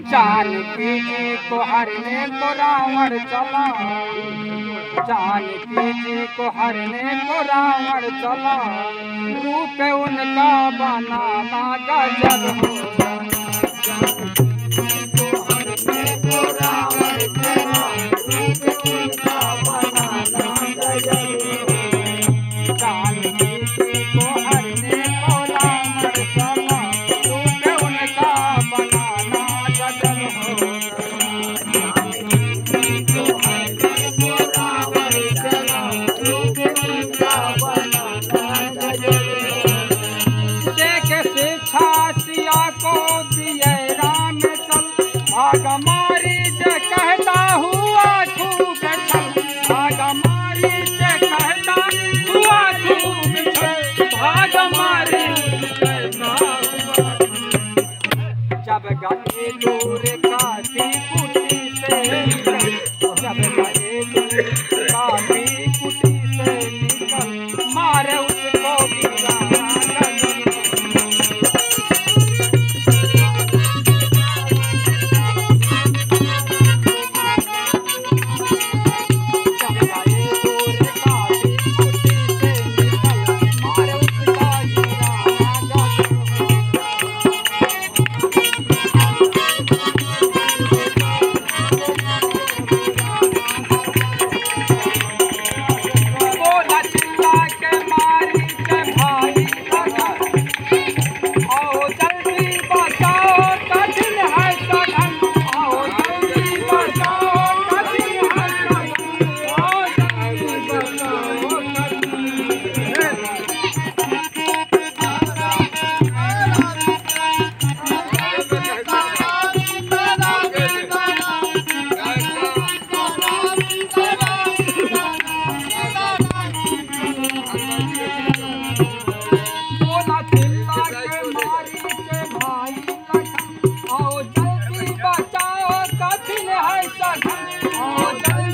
जानकी जी को हरने को रावण चला, जानकी जी को हरने को रावण चला, रूप उनका बनाना गजब होगा। जानकी जी को रावण चला, रूप उनका बनाना गजब होगा। जानकी जी को हरने को रावण चला, रूप उनका बनाना गजब होगा। शिक्षा को दिए राम चल, भाग मारी जे कहता हुआ खूब चल, भाग मारी जे कहता हुआ खूब चल, भाग मारी कहता हुआ। जब गए दूर काफी कुटी से, जब गए दूर काफी कुटी से निकल, मारे उसको गिरा आओ जल्दी बचाओ, कठिन है सखन, आओ जल्दी